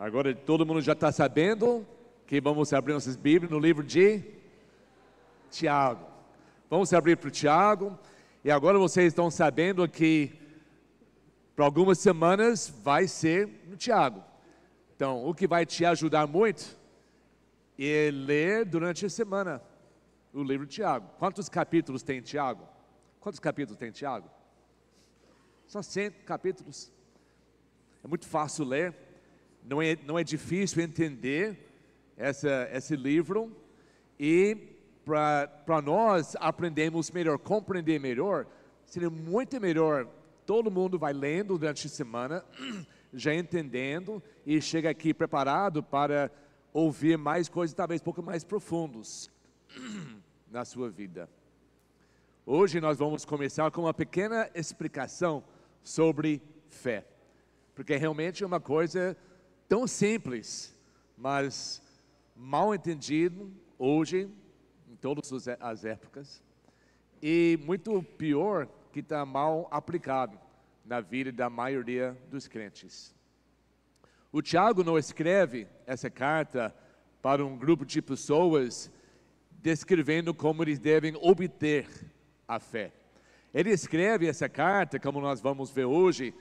Agora todo mundo já está sabendo que vamos abrir nossas Bíblias no livro de Tiago. Vamos abrir para o Tiago. E agora vocês estão sabendo que por algumas semanas vai ser no Tiago. Então, o que vai te ajudar muito é ler durante a semana o livro de Tiago. Quantos capítulos tem Tiago? Quantos capítulos tem Tiago? Só 100 capítulos. É muito fácil ler. Não é difícil entender esse livro. E para nós aprendermos melhor, compreender melhor, seria muito melhor. Todo mundo vai lendo durante a semana, já entendendo, e chega aqui preparado para ouvir mais coisas, talvez um pouco mais profundos na sua vida. Hoje nós vamos começar com uma pequena explicação sobre fé, porque realmente é uma coisa tão simples, mas mal entendido hoje, em todas as épocas, e muito pior, que está mal aplicado na vida da maioria dos crentes. O Tiago não escreve essa carta para um grupo de pessoas descrevendo como eles devem obter a fé. Ele escreve essa carta, como nós vamos ver hoje,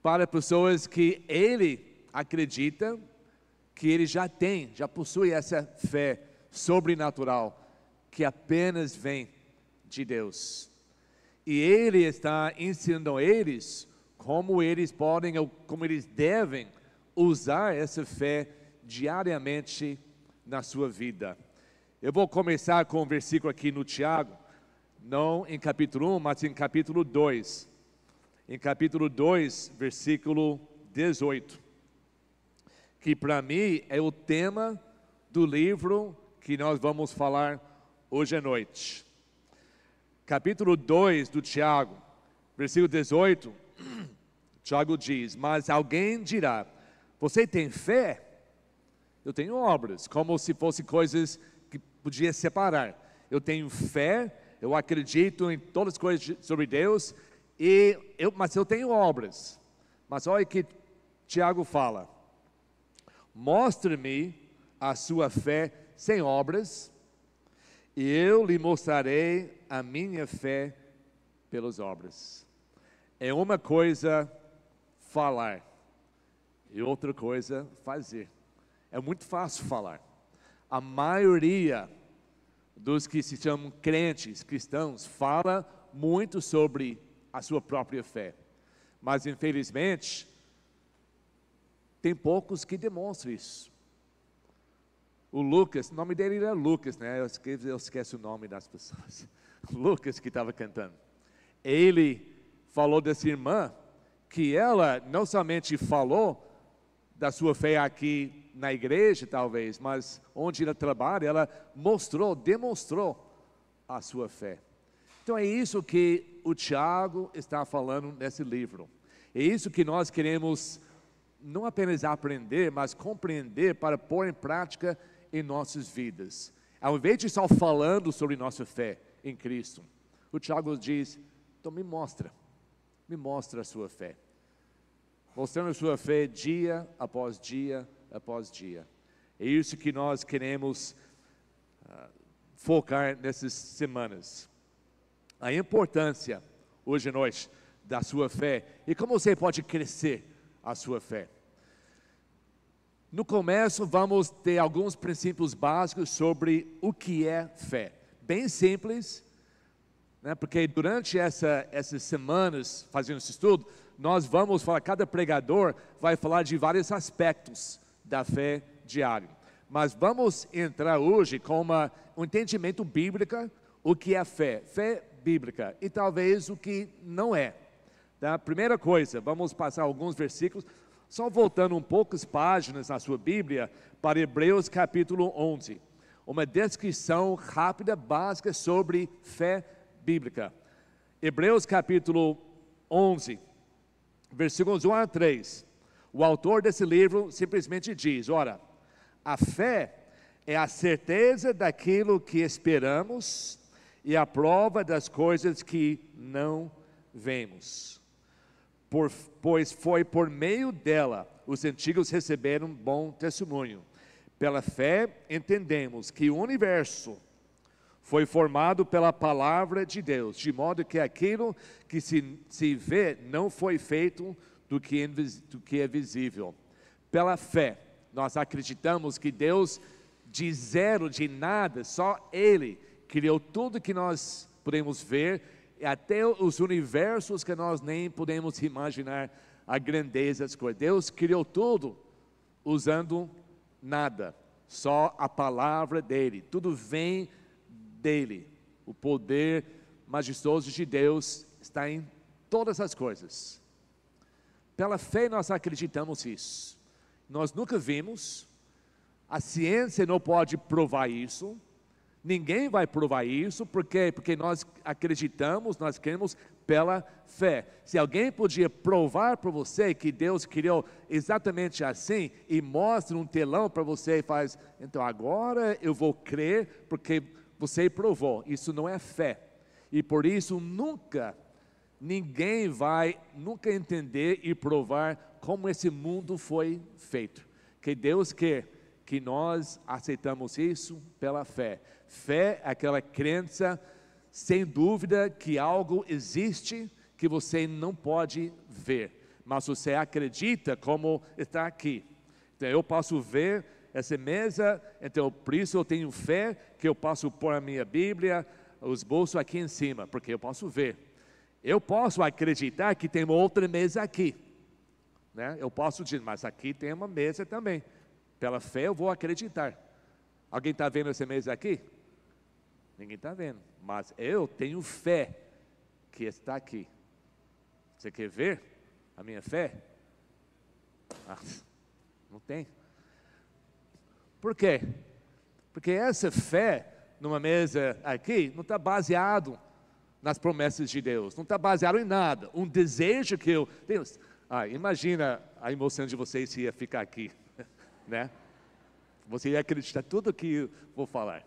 para pessoas que ele acredita que ele já possui essa fé sobrenatural, que apenas vem de Deus. E ele está ensinando a eles como eles podem, ou como eles devem usar essa fé diariamente na sua vida. Eu vou começar com um versículo aqui no Tiago, não em capítulo 1, mas em capítulo 2. Em capítulo 2, versículo 18. Que para mim é o tema do livro que nós vamos falar hoje à noite. Capítulo 2 do Tiago, versículo 18, Tiago diz: mas alguém dirá, você tem fé? Eu tenho obras, como se fossem coisas que podia separar. Eu tenho fé, eu acredito em todas as coisas sobre Deus, mas eu tenho obras. Mas olha que Tiago fala: mostre-me a sua fé sem obras, e eu lhe mostrarei a minha fé pelas obras. É uma coisa falar, e outra coisa fazer. É muito fácil falar. A maioria dos que se chamam crentes, cristãos, fala muito sobre a sua própria fé. Mas infelizmente, tem poucos que demonstram isso. O Lucas, o nome dele era Lucas, né? Eu esqueço o nome das pessoas. Lucas que estava cantando. Ele falou dessa irmã, que ela não somente falou da sua fé aqui na igreja, talvez, mas onde ela trabalha, ela demonstrou a sua fé. Então é isso que o Tiago está falando nesse livro. É isso que nós queremos não apenas aprender, mas compreender para pôr em prática em nossas vidas. Ao invés de só falando sobre nossa fé em Cristo, o Tiago diz: então me mostra a sua fé. Mostrando a sua fé dia após dia após dia. É isso que nós queremos focar nessas semanas. A importância, hoje à noite, da sua fé e como você pode crescer a sua fé. No começo vamos ter alguns princípios básicos sobre o que é fé. Bem simples, né? Porque durante essas semanas fazendo esse estudo, nós vamos falar, cada pregador vai falar de vários aspectos da fé diária. Mas vamos entrar hoje com um entendimento bíblico, o que é fé bíblica, e talvez o que não é. Tá? Primeira coisa, vamos passar alguns versículos, só voltando um poucas páginas na sua Bíblia, para Hebreus capítulo 11. Uma descrição rápida, básica sobre fé bíblica. Hebreus capítulo 11, versículos 1 a 3. O autor desse livro simplesmente diz: ora, a fé é a certeza daquilo que esperamos e a prova das coisas que não vemos. pois foi por meio dela os antigos receberam bom testemunho. Pela fé entendemos que o universo foi formado pela palavra de Deus, de modo que aquilo que se vê não foi feito do que é visível. Pela fé, nós acreditamos que Deus, de zero, de nada, só Ele criou tudo que nós podemos ver, até os universos que nós nem podemos imaginar a grandeza das coisas. Deus criou tudo usando nada, só a palavra dEle, tudo vem dEle. O poder majestoso de Deus está em todas as coisas. Pela fé nós acreditamos isso. Nós nunca vimos, a ciência não pode provar isso, ninguém vai provar isso, porque nós acreditamos, nós cremos pela fé. Se alguém podia provar para você que Deus criou exatamente assim, e mostra um telão para você e faz, então agora eu vou crer, porque você provou, isso não é fé, e por isso ninguém vai nunca entender e provar como esse mundo foi feito, que Deus quer que nós aceitamos isso pela fé. Fé é aquela crença, sem dúvida, que algo existe que você não pode ver, mas você acredita como está aqui. Então eu posso ver essa mesa, então por isso eu tenho fé que eu posso pôr a minha Bíblia, os bolsos aqui em cima, porque eu posso ver. Eu posso acreditar que tem uma outra mesa aqui, né? Eu posso dizer, mas aqui tem uma mesa também. Pela fé eu vou acreditar. Alguém está vendo essa mesa aqui? Ninguém está vendo, mas eu tenho fé que está aqui. Você quer ver a minha fé? Não tem. Por quê? Porque essa fé numa mesa aqui não está baseado nas promessas de Deus, não está baseado em nada. Um desejo que eu tenho. Imagina a emoção de vocês se ia ficar aqui, né? Você ia acreditar tudo que eu vou falar.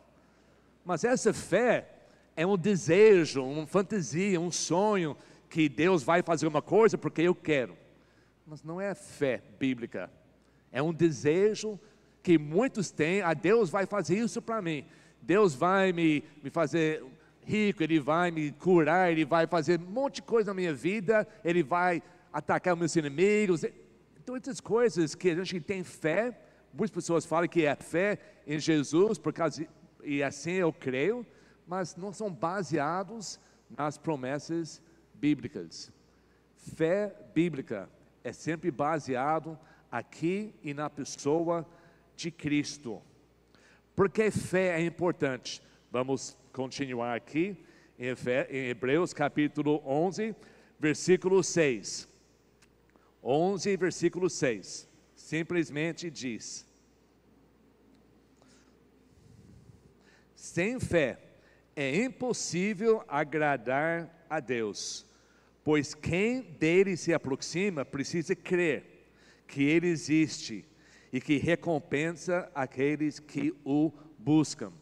Mas essa fé é um desejo, uma fantasia, um sonho que Deus vai fazer uma coisa porque eu quero. Mas não é fé bíblica. É um desejo que muitos têm, Deus vai fazer isso para mim. Deus vai me fazer rico, Ele vai me curar, Ele vai fazer um monte de coisa na minha vida, Ele vai atacar meus inimigos. Então essas coisas que a gente tem fé, muitas pessoas falam que é fé em Jesus, e assim eu creio, mas não são baseados nas promessas bíblicas. Fé bíblica é sempre baseado aqui e na pessoa de Cristo. Porque fé é importante? Vamos continuar aqui em Hebreus capítulo 11, versículo 6. 11, versículo 6. Simplesmente diz: sem fé é impossível agradar a Deus, pois quem dele se aproxima precisa crer que Ele existe e que recompensa aqueles que o buscam.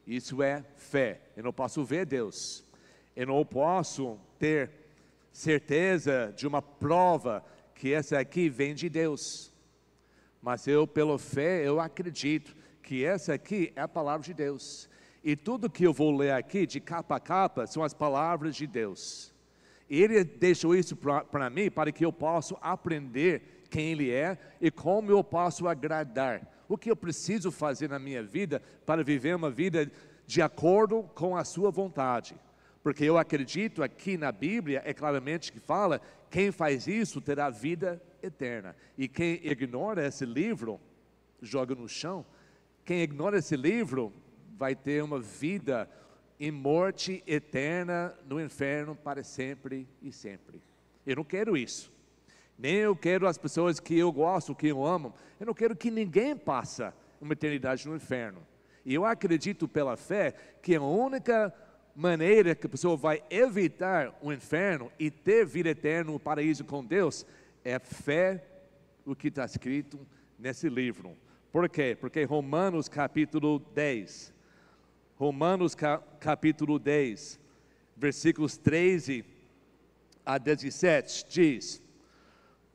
Isso é fé. Eu não posso ver Deus, eu não posso ter certeza de uma prova que essa aqui vem de Deus, mas eu, pela fé, eu acredito que essa aqui é a palavra de Deus, e tudo que eu vou ler aqui, de capa a capa, são as palavras de Deus. Ele deixou isso para mim, para que eu possa aprender quem Ele é, e como eu posso agradar, o que eu preciso fazer na minha vida, para viver uma vida de acordo com a sua vontade, porque eu acredito aqui na Bíblia, é claramente que fala, quem faz isso terá vida eterna, e quem ignora esse livro, joga no chão. Quem ignora esse livro, vai ter uma vida em morte eterna, no inferno para sempre e sempre. Eu não quero isso, nem eu quero as pessoas que eu gosto, que eu amo, eu não quero que ninguém passe uma eternidade no inferno. E eu acredito pela fé, que a única maneira que a pessoa vai evitar o inferno e ter vida eterna no paraíso com Deus, é fé, o que está escrito nesse livro. Por quê? Porque Romanos capítulo 10, versículos 13 a 17, diz: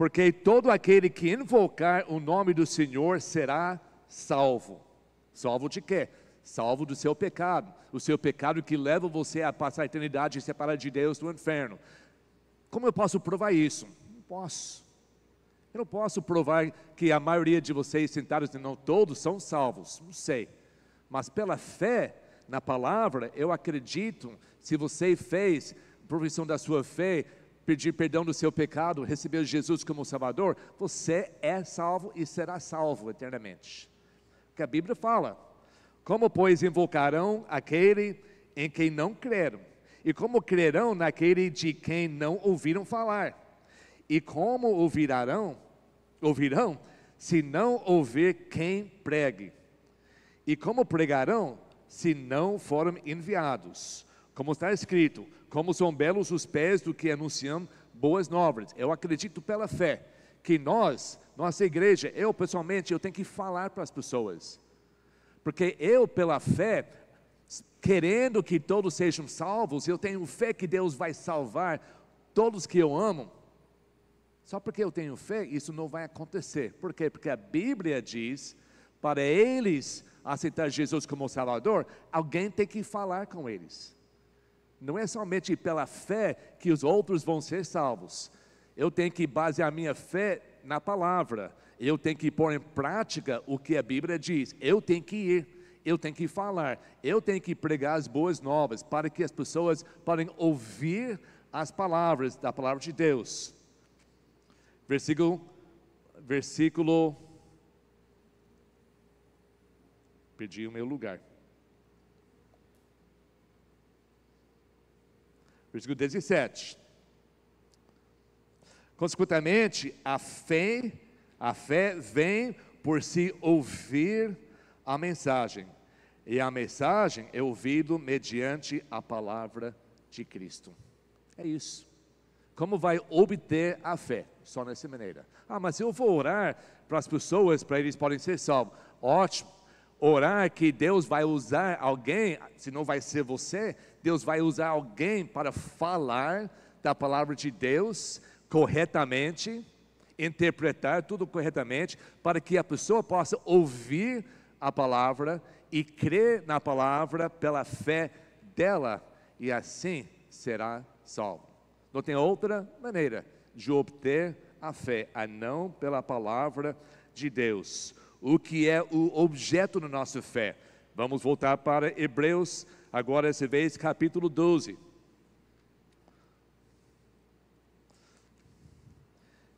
porque todo aquele que invocar o nome do Senhor será salvo. Salvo de quê? Salvo do seu pecado, o seu pecado que leva você a passar a eternidade separado de Deus do inferno. Como eu posso provar isso? Não posso. Eu não posso provar que a maioria de vocês sentados, não todos são salvos, não sei. Mas pela fé na palavra, eu acredito, se você fez profissão da sua fé, pedir perdão do seu pecado, receber Jesus como Salvador, você é salvo e será salvo eternamente. Porque a Bíblia fala, como pois invocarão aquele em quem não creram? E como crerão naquele de quem não ouviram falar? E como ouvirão, se não ouvir quem pregue? E como pregarão, se não forem enviados? Como está escrito, como são belos os pés do que anunciam boas novas. Eu acredito pela fé, que nossa igreja, eu pessoalmente, eu tenho que falar para as pessoas. Porque eu pela fé, querendo que todos sejam salvos, eu tenho fé que Deus vai salvar todos que eu amo. Só porque eu tenho fé, isso não vai acontecer. Por quê? Porque a Bíblia diz, para eles aceitar Jesus como Salvador, alguém tem que falar com eles. Não é somente pela fé que os outros vão ser salvos. Eu tenho que basear minha fé na palavra. Eu tenho que pôr em prática o que a Bíblia diz. Eu tenho que ir, eu tenho que falar, eu tenho que pregar as boas novas, para que as pessoas possam ouvir as palavras da palavra de Deus. Versículo, perdi o meu lugar. Versículo 17. Consequentemente, a fé vem por se ouvir a mensagem, e a mensagem é ouvida mediante a palavra de Cristo. É isso. Como vai obter a fé? Só nessa maneira. Mas eu vou orar para as pessoas, para eles poderem ser salvos. Ótimo. Orar que Deus vai usar alguém, se não vai ser você, Deus vai usar alguém para falar da palavra de Deus corretamente, interpretar tudo corretamente, para que a pessoa possa ouvir a palavra e crer na palavra pela fé dela, e assim será salvo. Não tem outra maneira de obter a fé, a não pela palavra de Deus. O que é o objeto da nossa fé? Vamos voltar para Hebreus, agora essa vez capítulo 12.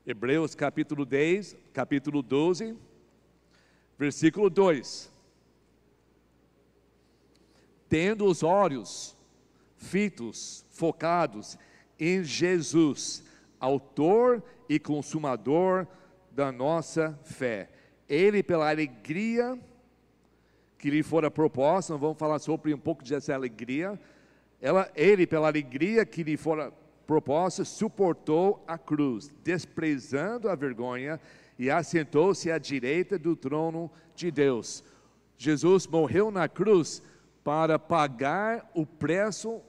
Hebreus capítulo 12, versículo 2. Tendo os olhos fitos, focados em Jesus, autor e consumador da nossa fé. Ele, pela alegria que lhe fora proposta, vamos falar sobre um pouco dessa alegria. Ele, pela alegria que lhe fora proposta, suportou a cruz, desprezando a vergonha, e assentou-se à direita do trono de Deus. Jesus morreu na cruz para pagar o preço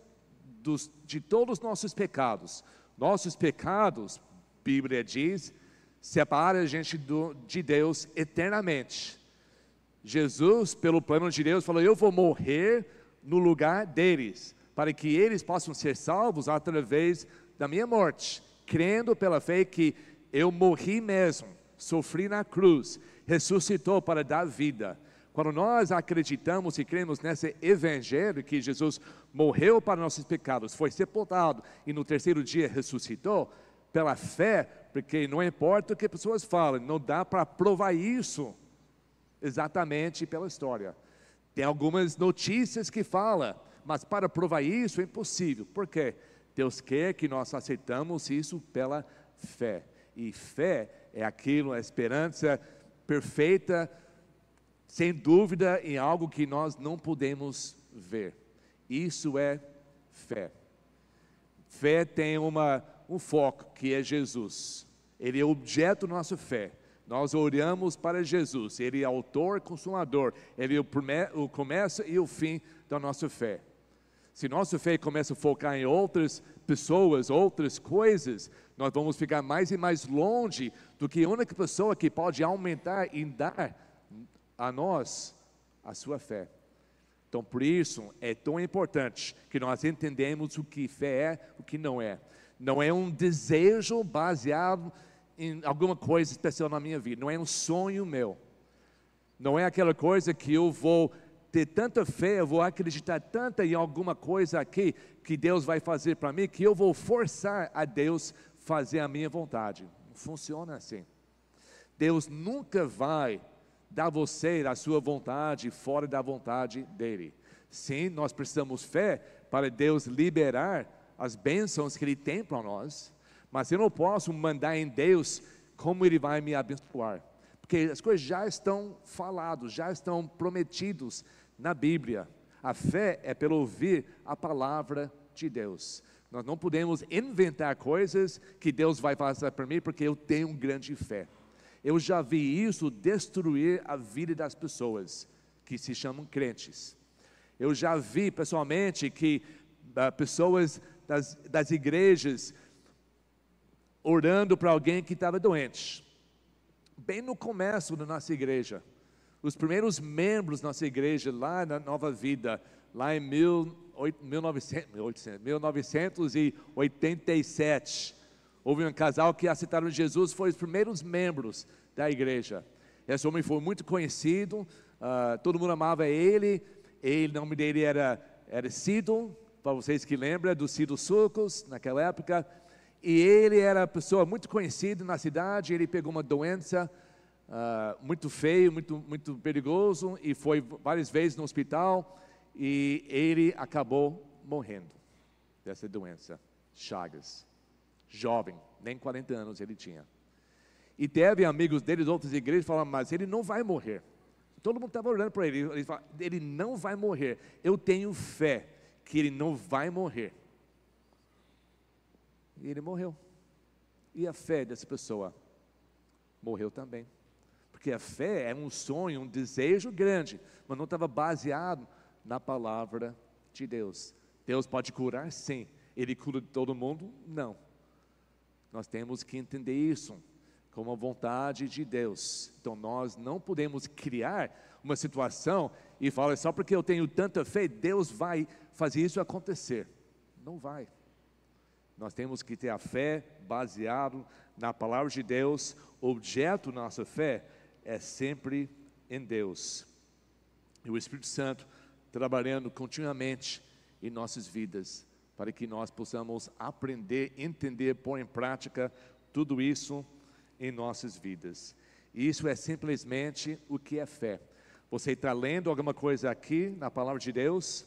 de todos os nossos pecados. Nossos pecados, a Bíblia diz, separa a gente de Deus eternamente. Jesus, pelo plano de Deus, falou: eu vou morrer no lugar deles, para que eles possam ser salvos através da minha morte, crendo pela fé que eu morri mesmo, sofri na cruz, ressuscitou para dar vida. Quando nós acreditamos e cremos nesse evangelho, que Jesus morreu para nossos pecados, foi sepultado e no terceiro dia ressuscitou, pela fé, porque não importa o que as pessoas falam, não dá para provar isso exatamente pela história. Tem algumas notícias que falam, mas para provar isso é impossível. Por quê? Deus quer que nós aceitamos isso pela fé. E fé é aquilo, a esperança perfeita, sem dúvida, em algo que nós não podemos ver. Isso é fé. Fé tem um foco, que é Jesus. Ele é o objeto da nossa fé. Nós olhamos para Jesus. Ele é autor e consumador. Ele é o começo e o fim da nossa fé. Se nossa fé começa a focar em outras pessoas, outras coisas, nós vamos ficar mais e mais longe do que a única pessoa que pode aumentar e dar a nós a sua fé. Então, por isso, é tão importante que nós entendemos o que fé é, o que não é. Não é um desejo baseado em alguma coisa especial na minha vida, não é um sonho meu. Não é aquela coisa que eu vou ter tanta fé, eu vou acreditar tanto em alguma coisa aqui que Deus vai fazer para mim, que eu vou forçar a Deus fazer a minha vontade. Não funciona assim. Deus nunca vai dar a você a sua vontade fora da vontade dele. Sim, nós precisamos fé para Deus liberar as bênçãos que Ele tem para nós, mas eu não posso mandar em Deus como Ele vai me abençoar, porque as coisas já estão faladas, já estão prometidos na Bíblia. A fé é pelo ouvir a palavra de Deus. Nós não podemos inventar coisas que Deus vai fazer para mim, porque eu tenho grande fé. Eu já vi isso destruir a vida das pessoas que se chamam crentes. Eu já vi pessoalmente que pessoas das igrejas orando para alguém que estava doente. Bem no começo da nossa igreja, os primeiros membros da nossa igreja lá na Nova Vida, lá em 1987, houve um casal que aceitaram Jesus, foi os primeiros membros da igreja. Esse homem foi muito conhecido, todo mundo amava ele, o nome dele era Cido, para vocês que lembram do Cido Sucos, naquela época, e ele era uma pessoa muito conhecida na cidade. Ele pegou uma doença muito feia, muito perigoso, e foi várias vezes no hospital, e ele acabou morrendo dessa doença, Chagas, jovem, nem 40 anos ele tinha. E teve amigos dele de outras igrejas falando, mas ele não vai morrer. Todo mundo estava orando para ele, ele falou, ele não vai morrer, eu tenho fé que ele não vai morrer. E ele morreu. E a fé dessa pessoa morreu também. Porque a fé é um sonho, um desejo grande, mas não estava baseado na palavra de Deus. Deus pode curar? Sim. Ele cura todo mundo? Não. Nós temos que entender isso como a vontade de Deus. Então nós não podemos criar uma situação e falar, só porque eu tenho tanta fé, Deus vai fazer isso acontecer. Não vai. Nós temos que ter a fé baseado na palavra de Deus. O objeto da nossa fé é sempre em Deus. E o Espírito Santo trabalhando continuamente em nossas vidas, para que nós possamos aprender, entender, pôr em prática tudo isso em nossas vidas. E isso é simplesmente o que é fé. Você está lendo alguma coisa aqui na palavra de Deus,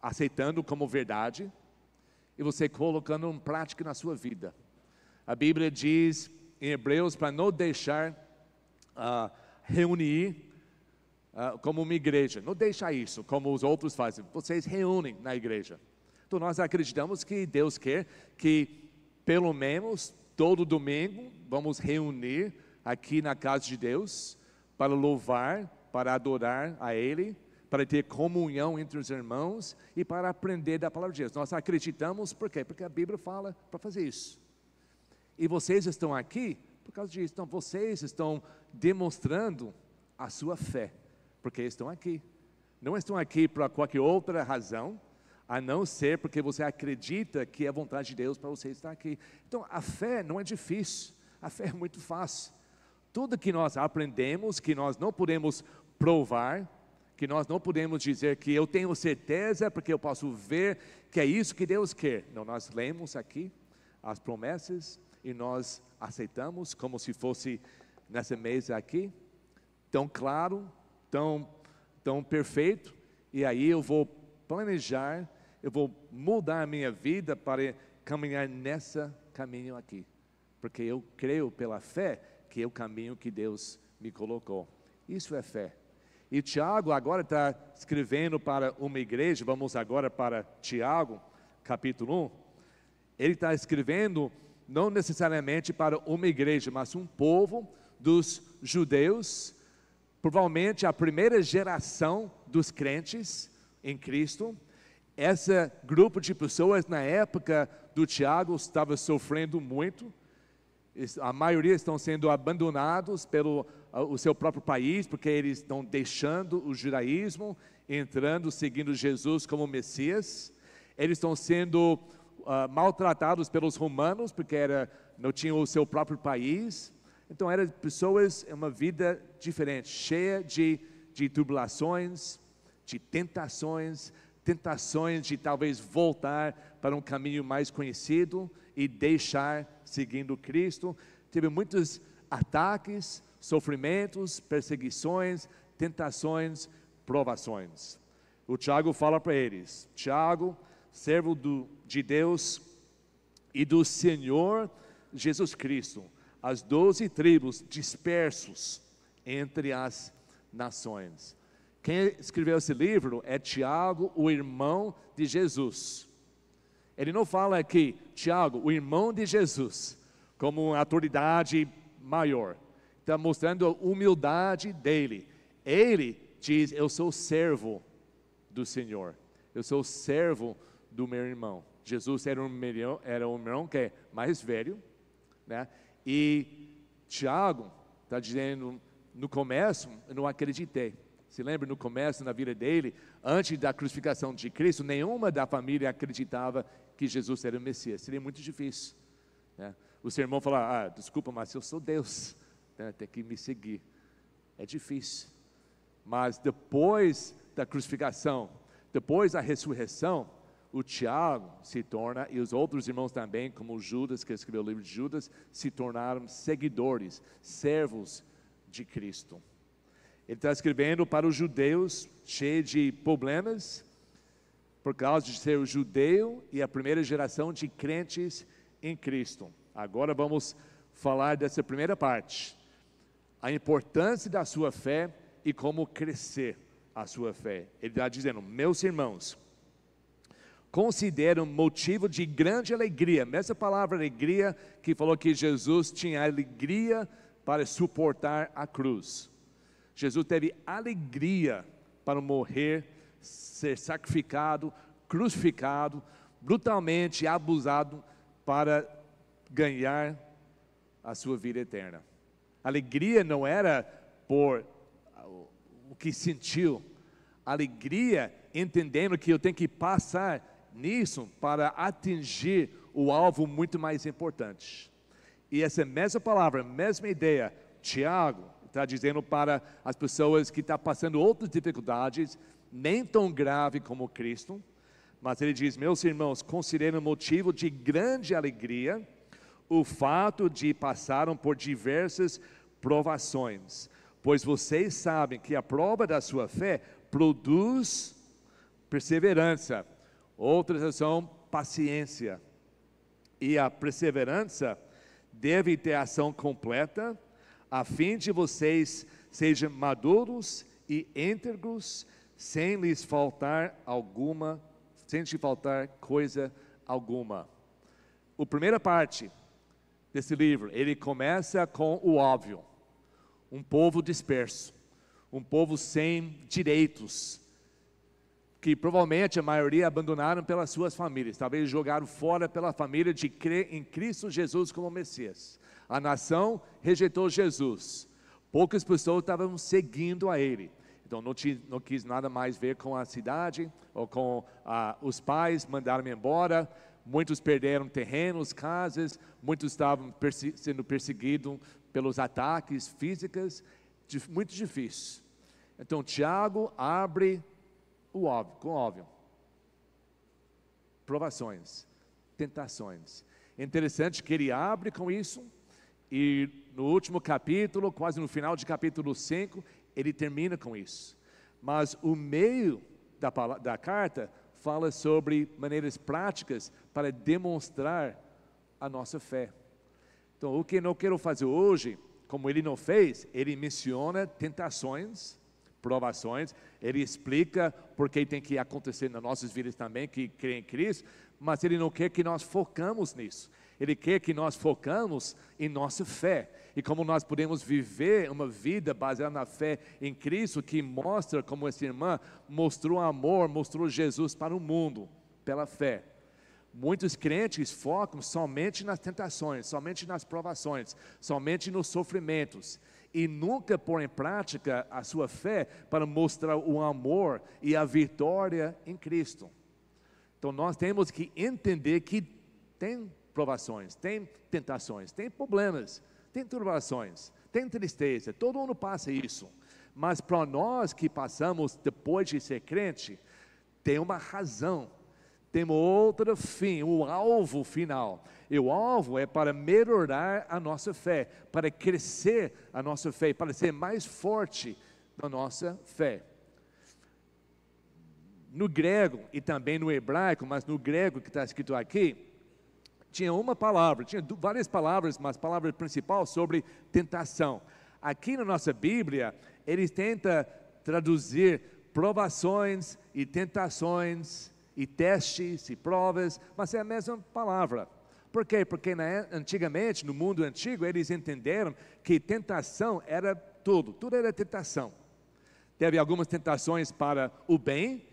aceitando como verdade, e você colocando em prática na sua vida. A Bíblia diz em Hebreus para não deixar reunir como uma igreja, não deixar isso como os outros fazem, vocês reúnem na igreja. Então nós acreditamos que Deus quer que pelo menos todo domingo vamos reunir aqui na casa de Deus para louvar, para adorar a Ele, para ter comunhão entre os irmãos e para aprender da palavra de Deus. Nós acreditamos, por quê? Porque a Bíblia fala para fazer isso. E vocês estão aqui por causa disso. Então vocês estão demonstrando a sua fé, porque estão aqui. Não estão aqui por qualquer outra razão, a não ser porque você acredita que é a vontade de Deus para você estar aqui. Então a fé não é difícil, a fé é muito fácil. Tudo que nós aprendemos, que nós não podemos provar, que nós não podemos dizer que eu tenho certeza, porque eu posso ver que é isso que Deus quer. Não, nós lemos aqui as promessas e nós aceitamos como se fosse nessa mesa aqui, tão claro, tão perfeito, e aí eu vou planejar, eu vou mudar a minha vida para caminhar nesse caminho aqui, porque eu creio pela fé que é o caminho que Deus me colocou. Isso é fé. E Tiago agora está escrevendo para uma igreja. Vamos agora para Tiago, capítulo 1. Ele está escrevendo não necessariamente para uma igreja, mas um povo dos judeus, provavelmente a primeira geração dos crentes em Cristo. esse grupo de pessoas na época do Tiago estava sofrendo muito. A maioria estão sendo abandonados pelo o seu próprio país, porque eles estão deixando o judaísmo, entrando, seguindo Jesus como Messias. Eles estão sendo maltratados pelos romanos, porque não tinham o seu próprio país. Então eram pessoas, uma vida diferente, cheia de tribulações, de tentações de talvez voltar para um caminho mais conhecido e deixar seguindo Cristo. Teve muitos ataques, sofrimentos, perseguições, tentações, provações. O Tiago fala para eles: Tiago, servo de Deus e do Senhor Jesus Cristo, as 12 tribos dispersos entre as nações. Quem escreveu esse livro é Tiago, o irmão de Jesus. Ele não fala aqui, Tiago, o irmão de Jesus, como uma autoridade maior. Está mostrando a humildade dele. Ele diz, eu sou servo do Senhor. Eu sou servo do meu irmão. Jesus era um irmão que é mais velho, né? E Tiago está dizendo, no começo, eu não acreditei. Se lembra, no começo, na vida dele, antes da crucificação de Cristo, nenhuma da família acreditava que Jesus era o Messias. Seria muito difícil, né? O seu irmão falar, desculpa, mas eu sou Deus, né? Tem que me seguir. É difícil. Mas depois da crucificação, depois da ressurreição, o Tiago se torna, e os outros irmãos também, como o Judas, que escreveu o livro de Judas, se tornaram seguidores, servos de Cristo. Ele está escrevendo para os judeus, cheio de problemas, por causa de ser o judeu e a primeira geração de crentes em Cristo. Agora vamos falar dessa primeira parte, a importância da sua fé e como crescer a sua fé. Ele está dizendo, meus irmãos, consideram motivo de grande alegria, mesma palavra alegria que falou que Jesus tinha alegria para suportar a cruz. Jesus teve alegria para morrer, ser sacrificado, crucificado, brutalmente abusado para ganhar a sua vida eterna. Alegria não era por o que sentiu, alegria entendendo que eu tenho que passar nisso para atingir o alvo muito mais importante. E essa mesma palavra, mesma ideia, Tiago está dizendo para as pessoas que estão passando outras dificuldades, nem tão grave como Cristo, mas ele diz, meus irmãos, considerem motivo de grande alegria o fato de passaram por diversas provações, pois vocês sabem que a prova da sua fé produz perseverança, outras são paciência, e a perseverança deve ter ação completa, a fim de vocês sejam maduros e íntegros, sem lhes faltar coisa alguma. A primeira parte desse livro, ele começa com o óbvio, um povo disperso, um povo sem direitos, que provavelmente a maioria abandonaram pelas suas famílias, talvez jogaram fora pela família de crer em Cristo Jesus como Messias. A nação rejeitou Jesus, poucas pessoas estavam seguindo a ele, então não quis nada mais ver com a cidade, ou com os pais, mandaram embora, muitos perderam terrenos, casas, muitos estavam sendo perseguidos pelos ataques físicos, muito difícil. Então Tiago abre o óbvio, com óbvio, provações, tentações. É interessante que ele abre com isso, e no último capítulo, quase no final de capítulo 5, ele termina com isso. Mas o meio da carta fala sobre maneiras práticas para demonstrar a nossa fé. Então, o que eu quero fazer hoje, como ele não fez, ele menciona tentações, provações, ele explica porque tem que acontecer nas nossas vidas também, que crê em Cristo, mas ele não quer que nós focamos nisso. Ele quer que nós focamos em nossa fé. E como nós podemos viver uma vida baseada na fé em Cristo, que mostra como essa irmã mostrou amor, mostrou Jesus para o mundo, pela fé. Muitos crentes focam somente nas tentações, somente nas provações, somente nos sofrimentos, e nunca põem em prática a sua fé para mostrar o amor e a vitória em Cristo. Então nós temos que entender que tem provações, tem tentações, tem problemas, tem tribulações, tem tristeza, todo mundo passa isso. Mas para nós que passamos depois de ser crente, tem uma razão, tem outro fim, o alvo final. E o alvo é para melhorar a nossa fé, para crescer a nossa fé, para ser mais forte na nossa fé. No grego e também no hebraico, mas no grego que está escrito aqui, tinha uma palavra, tinha várias palavras, mas a palavra principal sobre tentação. Aqui na nossa Bíblia, eles tentam traduzir provações e tentações, e testes e provas, mas é a mesma palavra. Por quê? Porque antigamente, no mundo antigo, eles entenderam que tentação era tudo era tentação. Teve algumas tentações para o bem,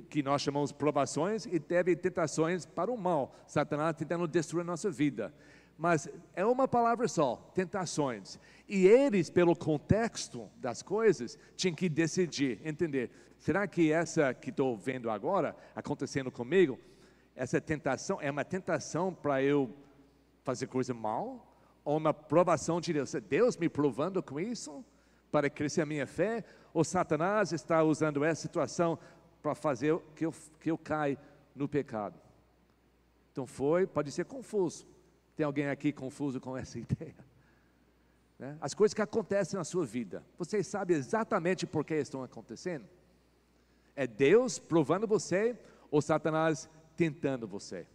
que nós chamamos de provações, e teve tentações para o mal, Satanás tentando destruir a nossa vida. Mas é uma palavra só, tentações. E eles, pelo contexto das coisas, tinham que decidir, entender, será que essa que estou vendo agora, acontecendo comigo, essa tentação é uma tentação para eu fazer coisa mal? Ou uma provação de Deus? Deus me provando com isso, para crescer a minha fé? Ou Satanás está usando essa situação para fazer que eu caia no pecado? Então pode ser confuso. Tem alguém aqui confuso com essa ideia? Né? As coisas que acontecem na sua vida, vocês sabem exatamente por que estão acontecendo? É Deus provando você ou Satanás tentando você?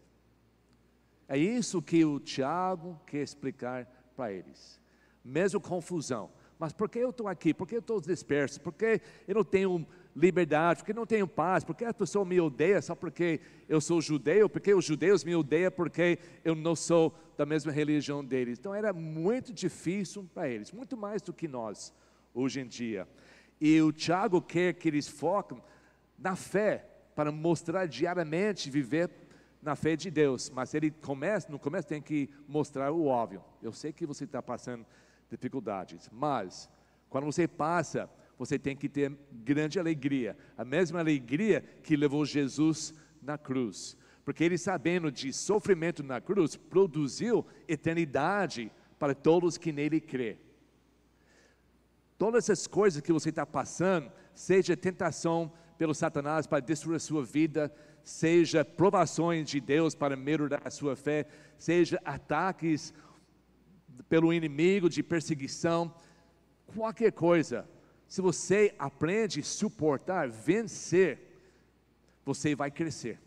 É isso que o Tiago quer explicar para eles. Mesmo confusão. Mas por que eu estou aqui? Por que eu estou disperso? Por que eu não tenho liberdade? Por que eu não tenho paz? Por que a pessoa me odeia só porque eu sou judeu? Por que os judeus me odeiam porque eu não sou da mesma religião deles? Então era muito difícil para eles, muito mais do que nós hoje em dia. E o Tiago quer que eles foquem na fé, para mostrar diariamente, viver na fé de Deus. Mas ele no começo tem que mostrar o óbvio. Eu sei que você está passando dificuldades, mas quando você passa, você tem que ter grande alegria, a mesma alegria que levou Jesus na cruz, porque ele, sabendo de sofrimento na cruz, produziu eternidade para todos que nele crê. Todas essas coisas que você está passando, seja tentação pelo Satanás para destruir a sua vida, seja provações de Deus para melhorar a sua fé, seja ataques pelo inimigo de perseguição, qualquer coisa, se você aprende a suportar, vencer, você vai crescer.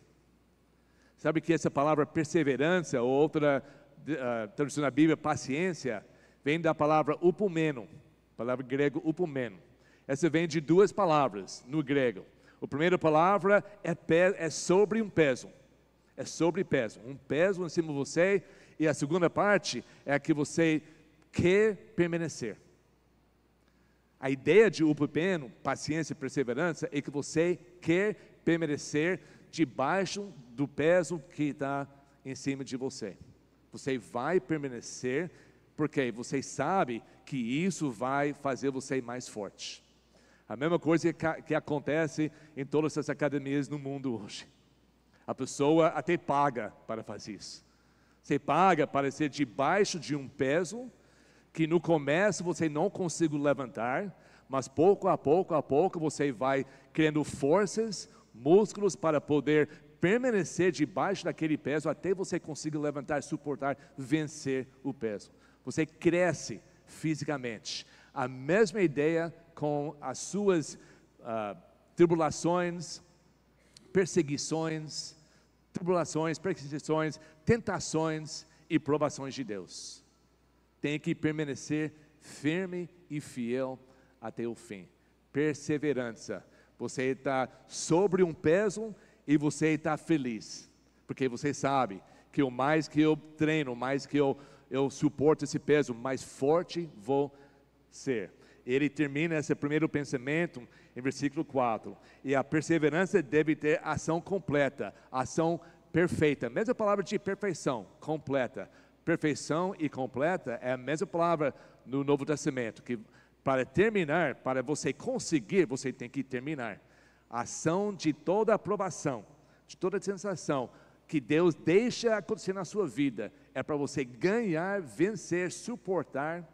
Sabe que essa palavra perseverança, ou outra tradução na Bíblia, paciência, vem da palavra upomeno, palavra grego upomeno. Essa vem de duas palavras no grego. A primeira palavra é sobre um peso, é sobre peso, um peso em cima de você. E a segunda parte é a que você quer permanecer. A ideia de upomeno, paciência e perseverança, é que você quer permanecer debaixo do peso que está em cima de você. Você vai permanecer, porque você sabe que isso vai fazer você mais forte. A mesma coisa que acontece em todas as academias no mundo hoje. A pessoa até paga para fazer isso. Você paga para ser debaixo de um peso que no começo você não consegue levantar, mas pouco a pouco você vai criando forças, músculos para poder permanecer debaixo daquele peso até você conseguir levantar, suportar, vencer o peso. Você cresce fisicamente. A mesma ideia com as suas tribulações, perseguições, tentações e provações de Deus. Tem que permanecer firme e fiel até o fim. Perseverança. Você está sobre um peso e você está feliz, porque você sabe que o mais que eu treino, mais que eu suporto esse peso, mais forte vou ser. Ele termina esse primeiro pensamento em versículo 4. E a perseverança deve ter ação completa, ação perfeita. Mesma palavra de perfeição, completa. Perfeição e completa é a mesma palavra no Novo Testamento, que para terminar, para você conseguir, você tem que terminar. A ação de toda aprovação, de toda sensação que Deus deixa acontecer na sua vida, é para você ganhar, vencer, suportar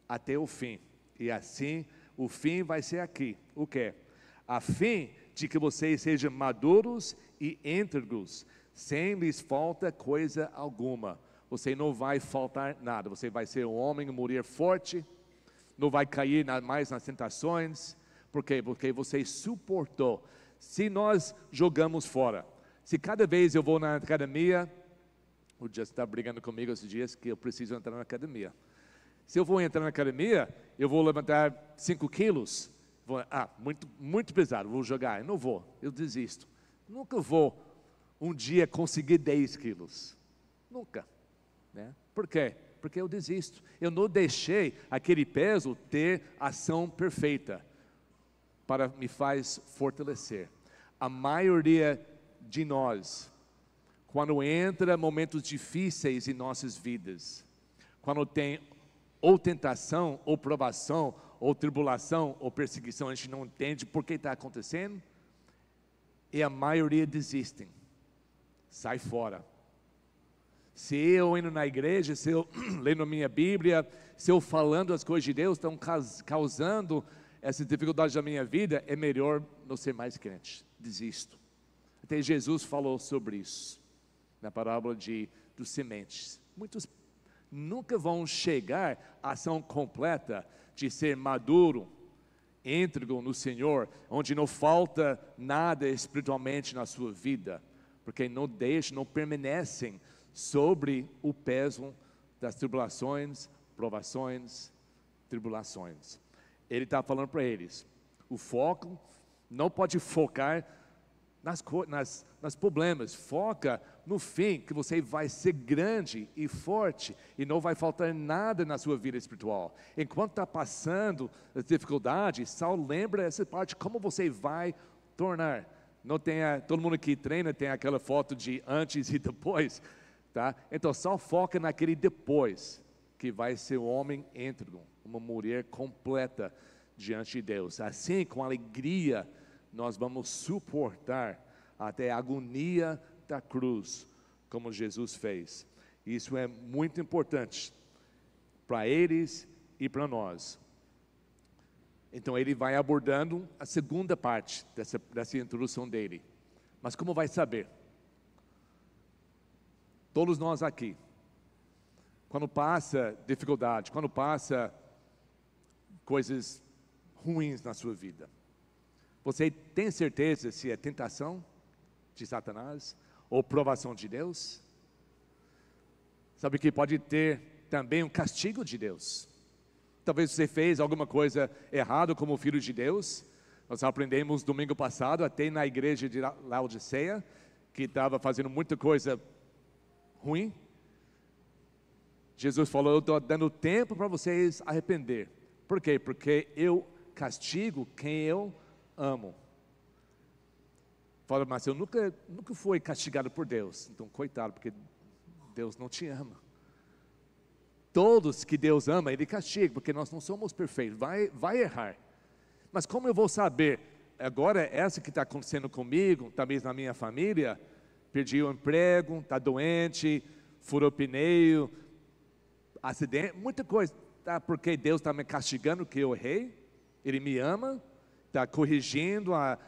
até o fim. E assim, o fim vai ser aqui. O quê? A fim de que vocês sejam maduros e íntegros, sem lhes falta coisa alguma. Você não vai faltar nada. Você vai ser um homem, uma mulher forte, não vai cair mais nas tentações. Por quê? Porque você suportou. Se nós jogamos fora, se cada vez eu vou na academia, o Justin está brigando comigo esses dias que eu preciso entrar na academia. Se eu vou entrar na academia, eu vou levantar 5 quilos, muito pesado, vou jogar. Eu não vou, eu desisto. Nunca vou um dia conseguir 10 quilos, nunca, né? Por quê? Porque eu desisto. Eu não deixei aquele peso ter ação perfeita para me faz fortalecer. A maioria de nós, quando entra momentos difíceis em nossas vidas, quando tem ou tentação, ou provação, ou tribulação, ou perseguição, a gente não entende por que está acontecendo, e a maioria desistem, sai fora. Se eu indo na igreja, se eu lendo a minha Bíblia, se eu falando as coisas de Deus, estão causando essa dificuldade da minha vida, é melhor não ser mais crente, desisto. Até Jesus falou sobre isso, na parábola dos sementes. Muitos nunca vão chegar à ação completa de ser maduro, íntegro no Senhor, onde não falta nada espiritualmente na sua vida, porque não permanecem sobre o peso das tribulações, provações, tribulações. Ele está falando para eles, o foco não pode focar nas problemas, foca no fim, que você vai ser grande e forte, e não vai faltar nada na sua vida espiritual. Enquanto está passando as dificuldades, só lembra essa parte, como você vai tornar. Não todo mundo que treina tem aquela foto de antes e depois, tá? Então só foca naquele depois, que vai ser um homem íntegro, uma mulher completa diante de Deus. Assim, com alegria, nós vamos suportar até a agonia da cruz, como Jesus fez. Isso é muito importante para eles e para nós. Então ele vai abordando a segunda parte dessa introdução dele. Mas como vai saber? Todos nós aqui, quando passa dificuldade, quando passa coisas ruins na sua vida, você tem certeza se é tentação de Satanás ou provação de Deus? Sabe que pode ter também um castigo de Deus. Talvez você fez alguma coisa errada como filho de Deus. Nós aprendemos domingo passado, até na igreja de Laodiceia, que estava fazendo muita coisa ruim. Jesus falou, eu estou dando tempo para vocês arrepender. Por quê? Porque eu castigo quem eu amo. Fala, mas eu nunca fui castigado por Deus. Então, coitado, porque Deus não te ama. Todos que Deus ama, Ele castiga, porque nós não somos perfeitos, vai errar. Mas como eu vou saber, agora essa que está acontecendo comigo, talvez na minha família, perdi o emprego, está doente, furou pneu, acidente, muita coisa, tá? Porque Deus está me castigando que eu errei, Ele me ama, está corrigindo a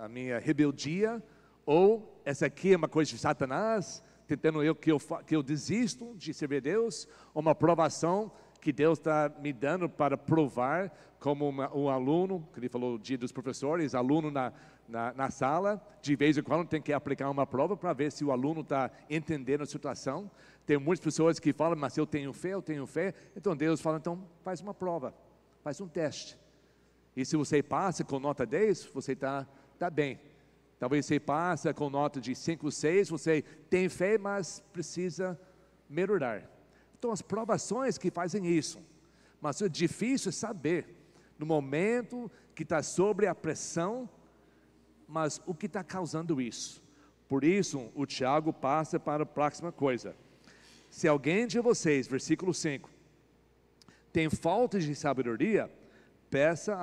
minha rebeldia, ou essa aqui é uma coisa de Satanás, tentando que eu desisto de servir a Deus, ou uma provação que Deus está me dando para provar, como um aluno, que ele falou o dia dos professores, aluno na sala, de vez em quando tem que aplicar uma prova para ver se o aluno está entendendo a situação. Tem muitas pessoas que falam, mas eu tenho fé, então Deus fala, então faz uma prova, faz um teste, e se você passa com nota 10, você está bem, Talvez você passa com nota de 5, 6, você tem fé, mas precisa melhorar. Então as provações que fazem isso, mas o difícil é saber, no momento que está sobre a pressão, mas o que está causando isso. Por isso o Tiago passa para a próxima coisa. Se alguém de vocês, versículo 5, tem falta de sabedoria, peça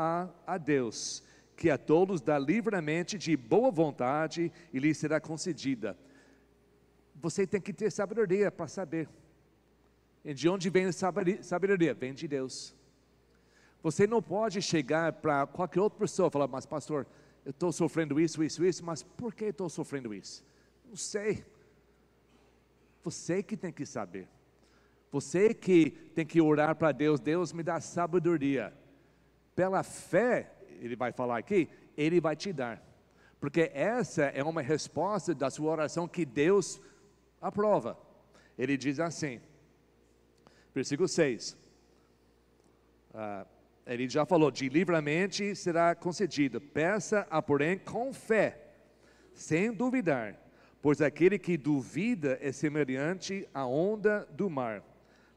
a Deus, que a todos dá livremente de boa vontade e lhe será concedida. Você tem que ter sabedoria para saber. E de onde vem a sabedoria? Vem de Deus. Você não pode chegar para qualquer outra pessoa e falar, mas pastor, eu estou sofrendo isso, mas por que estou sofrendo isso? Não sei. Você que tem que saber. Você que tem que orar para Deus, Deus me dá sabedoria. Pela fé, ele vai falar aqui, ele vai te dar. Porque essa é uma resposta da sua oração que Deus aprova. Ele diz assim, versículo 6. Ele já falou, de livremente será concedido. Peça, porém, com fé, sem duvidar. Pois aquele que duvida é semelhante à onda do mar,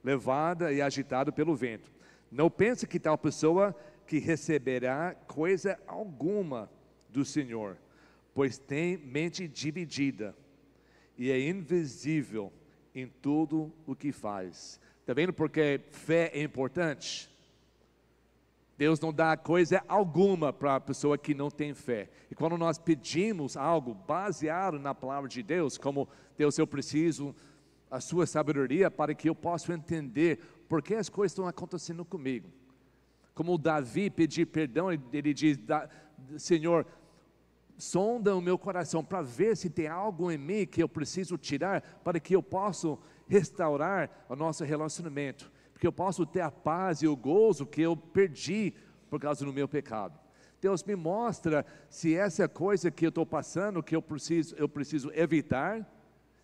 levada e agitada pelo vento. Não pense que tal pessoa que receberá coisa alguma do Senhor, pois tem mente dividida e é invisível em tudo o que faz. Está vendo porque fé é importante? Deus não dá coisa alguma para a pessoa que não tem fé. E quando nós pedimos algo baseado na palavra de Deus, como Deus, eu preciso a sua sabedoria para que eu possa entender por que as coisas estão acontecendo comigo. Como Davi pedir perdão, ele diz, Senhor, sonda o meu coração para ver se tem algo em mim que eu preciso tirar para que eu possa restaurar o nosso relacionamento. Porque eu posso ter a paz e o gozo que eu perdi por causa do meu pecado. Deus me mostra se essa coisa que eu estou passando, que eu preciso evitar,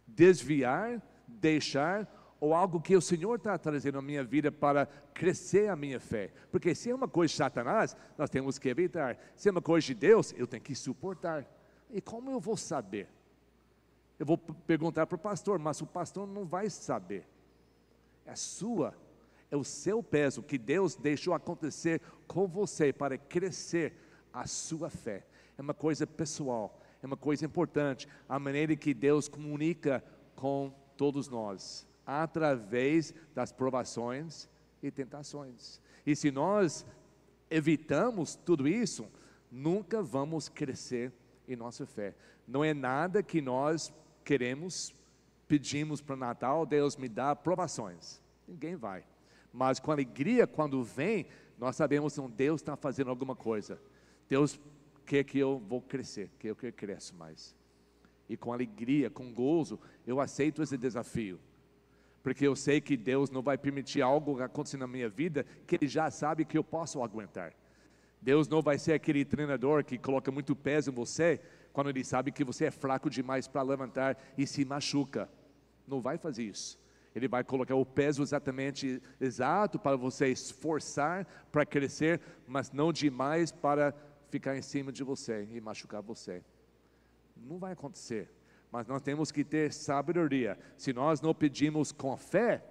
desviar, deixar, ou algo que o Senhor está trazendo na minha vida para crescer a minha fé. Porque se é uma coisa de Satanás, nós temos que evitar. Se é uma coisa de Deus, eu tenho que suportar. E como eu vou saber? Eu vou perguntar para o pastor, mas o pastor não vai saber. É o seu peso que Deus deixou acontecer com você para crescer a sua fé. É uma coisa pessoal, é uma coisa importante, a maneira que Deus comunica com todos nós, através das provações e tentações. E se nós evitamos tudo isso, nunca vamos crescer em nossa fé. Não é nada que nós queremos, pedimos para o Natal, Deus me dá provações. Ninguém vai. Mas com alegria, quando vem, nós sabemos que Deus está fazendo alguma coisa. Deus quer que eu vou crescer, quer que eu cresça mais. E com alegria, com gozo, eu aceito esse desafio. Porque eu sei que Deus não vai permitir algo acontecer na minha vida que Ele já sabe que eu posso aguentar. Deus não vai ser aquele treinador que coloca muito peso em você, quando Ele sabe que você é fraco demais para levantar e se machuca. Não vai fazer isso. Ele vai colocar o peso exato para você esforçar, para crescer, mas não demais para ficar em cima de você e machucar você. Não vai acontecer, mas nós temos que ter sabedoria. Se nós não pedimos com fé,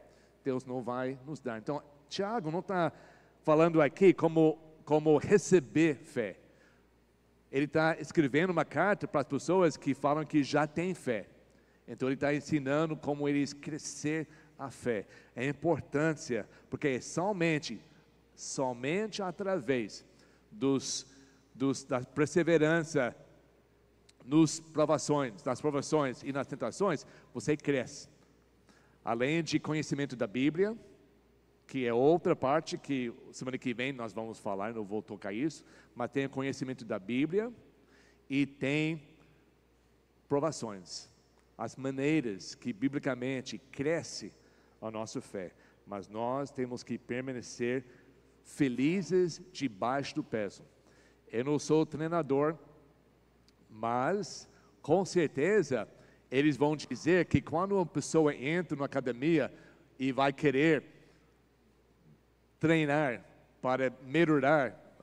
Deus não vai nos dar. Então, Tiago não está falando aqui como receber fé. Ele está escrevendo uma carta para as pessoas que falam que já têm fé. Então ele está ensinando como eles crescer a fé, a importância, porque é somente através da perseverança nas provações e nas tentações, você cresce. Além de conhecimento da Bíblia, que é outra parte que semana que vem nós vamos falar, não vou tocar isso, mas tem o conhecimento da Bíblia e tem provações. As maneiras que biblicamente cresce a nossa fé, mas nós temos que permanecer felizes debaixo do peso. Eu não sou treinador, mas com certeza eles vão dizer que quando uma pessoa entra na academia e vai querer treinar para melhorar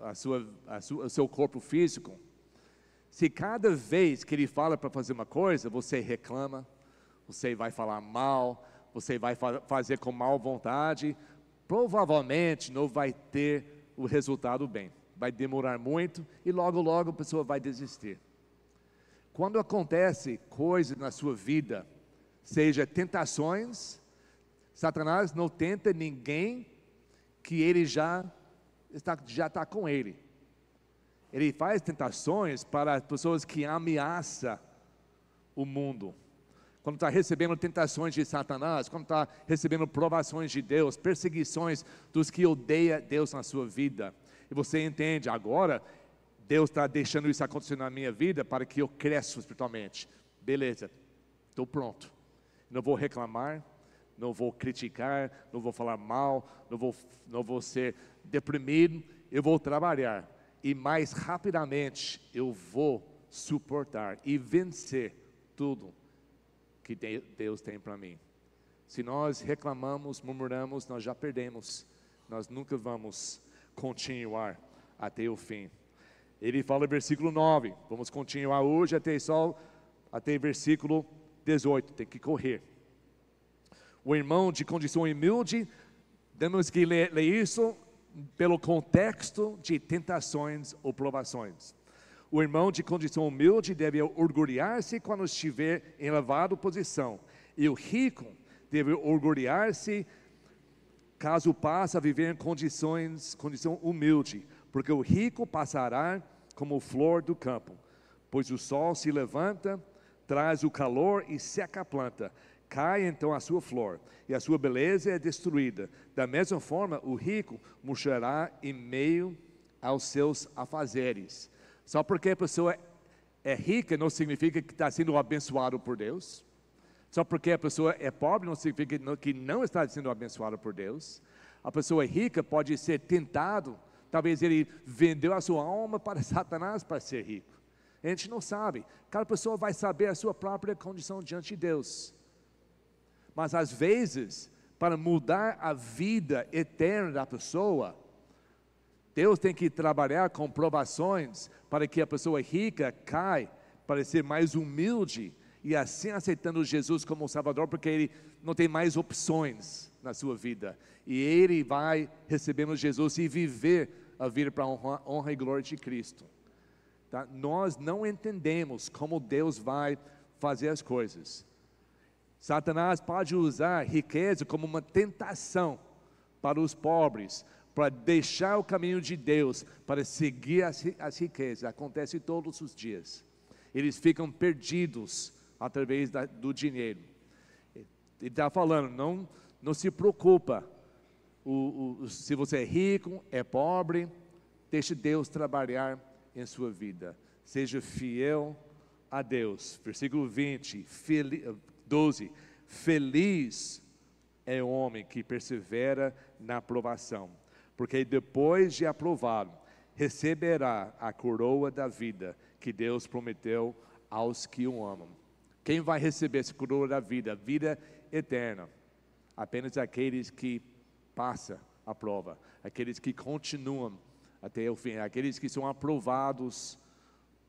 o seu corpo físico, Se cada vez que Ele fala para fazer uma coisa, você reclama, você vai falar mal, você vai fazer com má vontade, provavelmente não vai ter o resultado bem. Vai demorar muito e logo, logo a pessoa vai desistir. Quando acontece coisas na sua vida, seja tentações, Satanás não tenta ninguém que ele já está com ele. Ele faz tentações para pessoas que ameaçam o mundo. Quando está recebendo tentações de Satanás, quando está recebendo provações de Deus, perseguições dos que odeiam Deus na sua vida. E você entende, agora, Deus está deixando isso acontecer na minha vida para que eu cresça espiritualmente. Beleza, estou pronto. Não vou reclamar, não vou criticar, não vou falar mal, não vou ser deprimido. Eu vou trabalhar e mais rapidamente eu vou suportar e vencer tudo que Deus tem para mim. Se nós reclamamos, murmuramos, nós já perdemos. Nós nunca vamos continuar até o fim. Ele fala no versículo 9, vamos continuar hoje até versículo 18, tem que correr. O irmão de condição humilde, temos que ler isso pelo contexto de tentações ou provações. O irmão de condição humilde deve orgulhar-se quando estiver em elevada posição, e o rico deve orgulhar-se caso passe a viver em condição humilde, porque o rico passará como flor do campo, pois o sol se levanta, traz o calor e seca a planta, cai então a sua flor, e a sua beleza é destruída. Da mesma forma, o rico murchará em meio aos seus afazeres. Só porque a pessoa é rica não significa que está sendo abençoado por Deus. Só porque a pessoa é pobre não significa que não está sendo abençoado por Deus. A pessoa rica pode ser tentado, talvez ele vendeu a sua alma para Satanás para ser rico. A gente não sabe, cada pessoa vai saber a sua própria condição diante de Deus. Mas às vezes, para mudar a vida eterna da pessoa, Deus tem que trabalhar com provações para que a pessoa rica caia, para ser mais humilde e assim aceitando Jesus como Salvador, porque ele não tem mais opções na sua vida. E ele vai recebendo Jesus e viver a vida para a honra e glória de Cristo. Tá? Nós não entendemos como Deus vai fazer as coisas. Satanás pode usar riqueza como uma tentação para os pobres, para deixar o caminho de Deus, para seguir as riquezas. Acontece todos os dias. Eles ficam perdidos através do dinheiro. Ele está falando, não se preocupa. Se você é rico, é pobre, deixe Deus trabalhar em sua vida. Seja fiel a Deus. Versículo 12. Feliz é o homem que persevera na aprovação, porque depois de aprovado, receberá a coroa da vida que Deus prometeu aos que o amam. Quem vai receber essa coroa da vida? Vida eterna. Apenas aqueles que passam a prova, aqueles que continuam até o fim, aqueles que são aprovados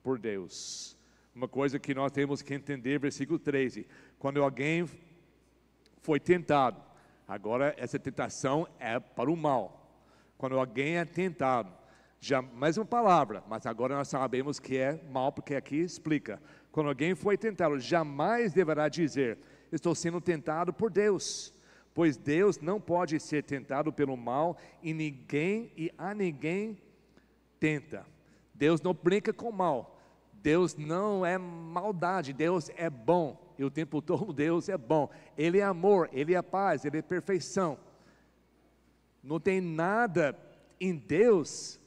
por Deus. Uma coisa que nós temos que entender, versículo 13, quando alguém foi tentado, agora essa tentação é para o mal. Quando alguém é tentado, já mesma palavra, mas agora nós sabemos que é mal, porque aqui explica. Quando alguém foi tentado, jamais deverá dizer, estou sendo tentado por Deus, pois Deus não pode ser tentado pelo mal, e a ninguém tenta. Deus não brinca com o mal. Deus não é maldade, Deus é bom, e o tempo todo Deus é bom. Ele é amor, Ele é paz, Ele é perfeição. Não tem nada em Deus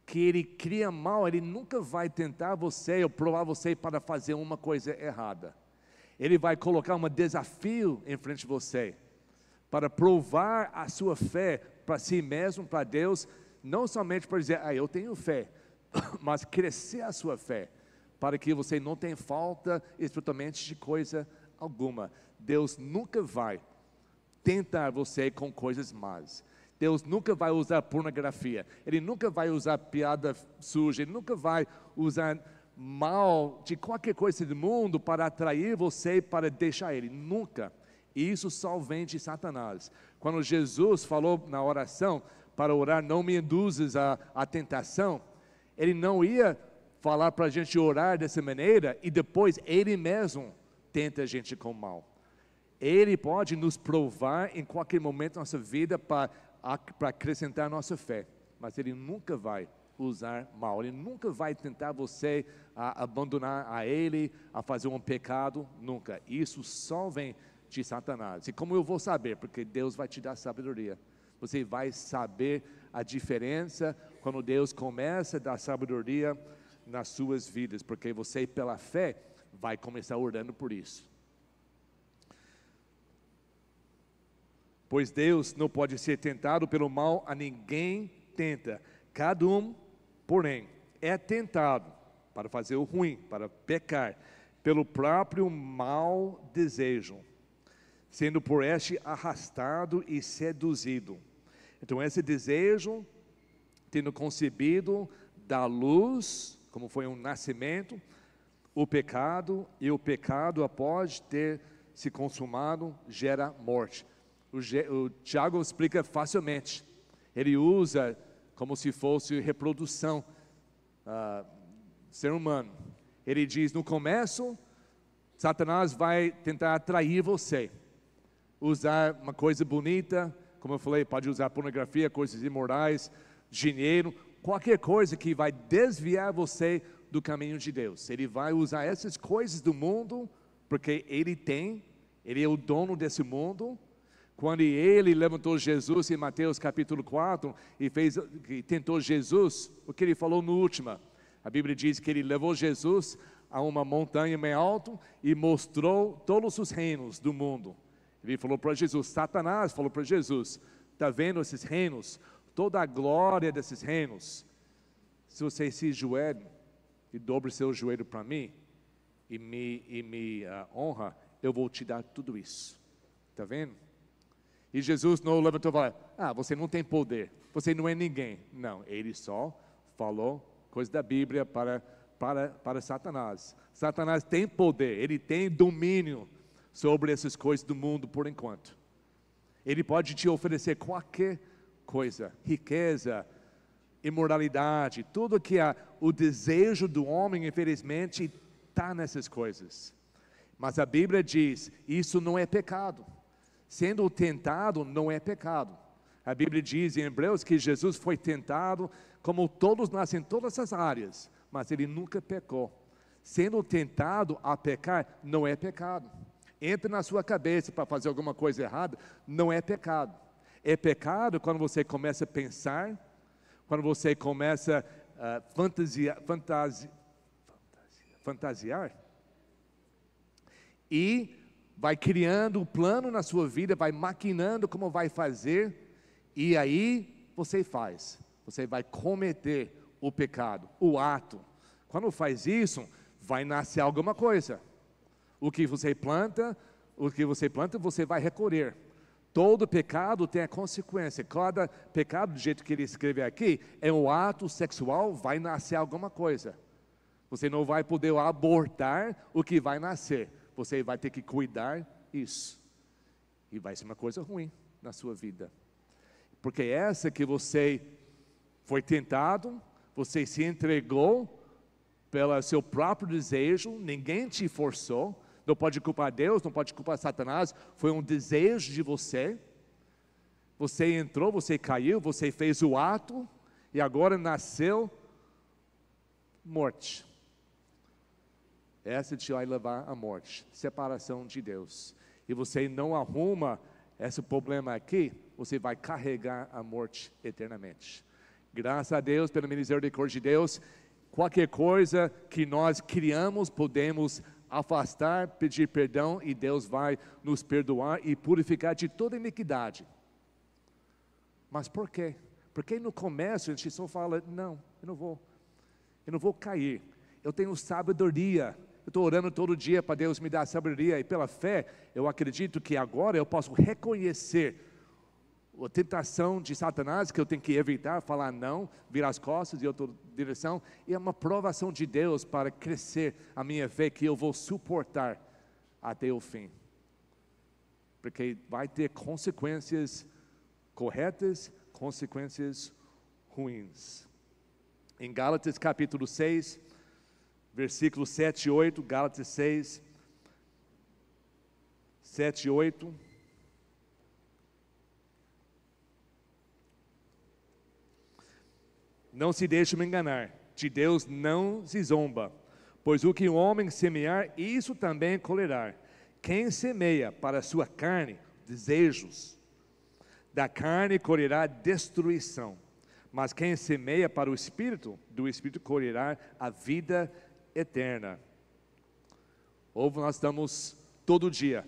que Ele cria mal. Ele nunca vai tentar você ou provar você para fazer uma coisa errada. Ele vai colocar um desafio em frente de você, para provar a sua fé para si mesmo, para Deus, não somente para dizer, eu tenho fé, mas crescer a sua fé, para que você não tenha falta espiritualmente de coisa alguma. Deus nunca vai tentar você com coisas más. Deus nunca vai usar pornografia, Ele nunca vai usar piada suja, Ele nunca vai usar mal de qualquer coisa do mundo para atrair você, para deixar ele. Nunca. E isso só vem de Satanás. Quando Jesus falou na oração, para orar, não me induzes à tentação, ele não ia falar para a gente orar dessa maneira, e depois ele mesmo tenta a gente com mal. Ele pode nos provar em qualquer momento da nossa vida para acrescentar nossa fé, mas ele nunca vai usar mal, ele nunca vai tentar você a abandonar a ele, a fazer um pecado, nunca. Isso só vem de Satanás. E como eu vou saber? Porque Deus vai te dar sabedoria. Você vai saber a diferença quando Deus começa a dar sabedoria nas suas vidas, porque você, pela fé, vai começar orando por isso. Pois Deus não pode ser tentado pelo mal, a ninguém tenta. Cada um, porém, é tentado para fazer o ruim, para pecar, pelo próprio mau desejo, sendo por este arrastado e seduzido. Então esse desejo, tendo concebido da luz, como foi um nascimento, o pecado, e o pecado após ter se consumado, gera morte. O Tiago explica facilmente, ele usa como se fosse reprodução, ser humano. Ele diz, no começo, Satanás vai tentar atrair você, usar uma coisa bonita, como eu falei, pode usar pornografia, coisas imorais, dinheiro, qualquer coisa que vai desviar você do caminho de Deus. Ele vai usar essas coisas do mundo, porque ele é o dono desse mundo. Quando ele levantou Jesus em Mateus capítulo 4 e tentou Jesus, o que ele falou no último? A Bíblia diz que ele levou Jesus a uma montanha bem alta e mostrou todos os reinos do mundo. Ele falou para Jesus, Satanás falou para Jesus, está vendo esses reinos, toda a glória desses reinos, se você se joelha e dobre seu joelho para mim, e me honra, eu vou te dar tudo isso, está vendo? E Jesus não levantou e falou, você não tem poder, você não é ninguém. Não, ele só falou coisa da Bíblia para Satanás. Satanás tem poder, ele tem domínio sobre essas coisas do mundo por enquanto. Ele pode te oferecer qualquer coisa, riqueza, imoralidade, tudo que o desejo do homem, infelizmente, está nessas coisas. Mas a Bíblia diz, isso não é pecado. Sendo tentado não é pecado. A Bíblia diz em Hebreus que Jesus foi tentado, como todos nós em todas as áreas, mas ele nunca pecou. Sendo tentado a pecar não é pecado. Entra na sua cabeça para fazer alguma coisa errada, não é pecado. É pecado quando você começa a pensar, quando você começa a fantasiar e vai criando um plano na sua vida, vai maquinando como vai fazer, e aí você vai cometer o pecado, o ato. Quando faz isso, vai nascer alguma coisa. O que você planta, você vai recolher. Todo pecado tem a consequência. Cada pecado, do jeito que ele escreve aqui, é um ato sexual, vai nascer alguma coisa. Você não vai poder abortar o que vai nascer. Você vai ter que cuidar isso. E vai ser uma coisa ruim na sua vida. Porque essa que você foi tentado, você se entregou pelo seu próprio desejo, ninguém te forçou, não pode culpar Deus, não pode culpar Satanás, foi um desejo de você. Você entrou, você caiu, você fez o ato, e agora nasceu morte. Essa te vai levar à morte, separação de Deus. E você não arruma esse problema aqui, você vai carregar a morte eternamente. Graças a Deus, pela misericórdia de Deus, qualquer coisa que nós criamos, podemos afastar, pedir perdão, e Deus vai nos perdoar e purificar de toda iniquidade. Mas por quê? Porque no começo a gente só fala, não, eu não vou cair, eu tenho sabedoria. Eu estou orando todo dia para Deus me dar sabedoria, e pela fé, eu acredito que agora eu posso reconhecer a tentação de Satanás, que eu tenho que evitar, falar não, virar as costas em outra direção, e é uma provação de Deus para crescer a minha fé, que eu vou suportar até o fim, porque vai ter consequências corretas, consequências ruins. Em Gálatas capítulo 6, versículos 7 e 8, Gálatas 6, 7 e 8, não se deixe me enganar, de Deus não se zomba, pois o que o homem semear, isso também colherá. Quem semeia para a sua carne, desejos, da carne colherá destruição, mas quem semeia para o Espírito, do Espírito colherá a vida eterna. Ou nós estamos todo dia,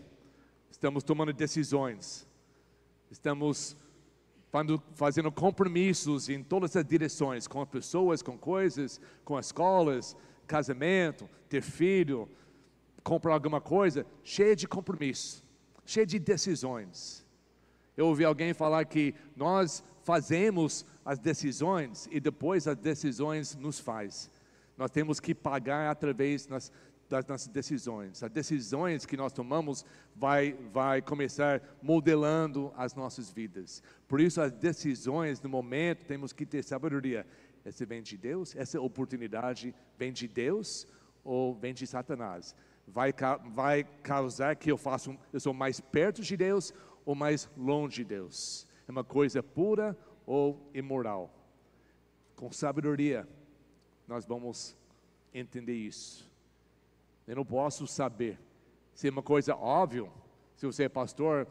estamos tomando decisões, estamos fazendo compromissos em todas as direções, com as pessoas, com coisas, com as escolas, casamento, ter filho, comprar alguma coisa, cheio de compromisso, cheio de decisões. Eu ouvi alguém falar que nós fazemos as decisões e depois as decisões nos faz. Nós temos que pagar através das nossas decisões. As decisões que nós tomamos vai começar modelando as nossas vidas. Por isso as decisões no momento temos que ter sabedoria. Essa vem de Deus? Essa oportunidade vem de Deus ou vem de Satanás? Vai causar que eu sou mais perto de Deus ou mais longe de Deus? É uma coisa pura ou imoral? Com sabedoria nós vamos entender isso. Eu não posso saber. Se é uma coisa óbvia, se você é pastor,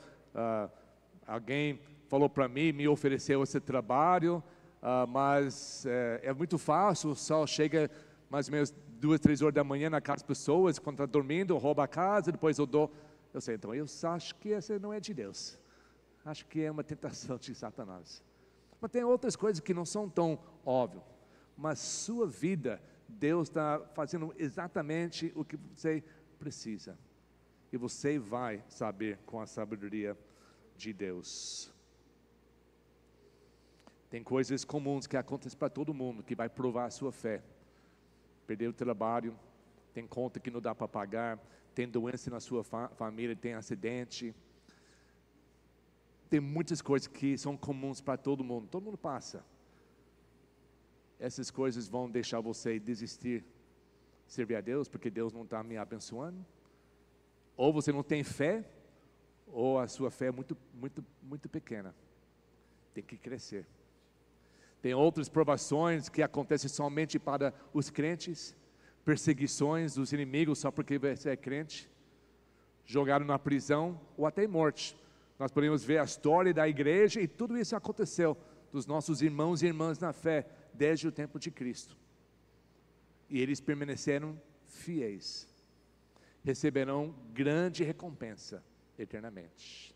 alguém falou para mim, me ofereceu esse trabalho, mas é muito fácil, o sol chega mais ou menos 2, 3 horas da manhã na casa das pessoas, quando está dormindo, rouba a casa, depois eu sei, então eu acho que essa não é de Deus. Acho que é uma tentação de Satanás. Mas tem outras coisas que não são tão óbvias. Mas sua vida, Deus está fazendo exatamente o que você precisa. E você vai saber com a sabedoria de Deus. Tem coisas comuns que acontecem para todo mundo, que vai provar a sua fé. Perder o trabalho, tem conta que não dá para pagar, tem doença na sua família, tem acidente. Tem muitas coisas que são comuns para todo mundo passa. Essas coisas vão deixar você desistir, servir a Deus, porque Deus não está me abençoando? Ou você não tem fé, ou a sua fé é muito pequena. Tem que crescer. Tem outras provações que acontecem somente para os crentes, perseguições dos inimigos só porque você é crente, jogado na prisão ou até morte. Nós podemos ver a história da igreja e tudo isso aconteceu dos nossos irmãos e irmãs na fé desde o tempo de Cristo. E eles permaneceram fiéis. Receberão grande recompensa eternamente.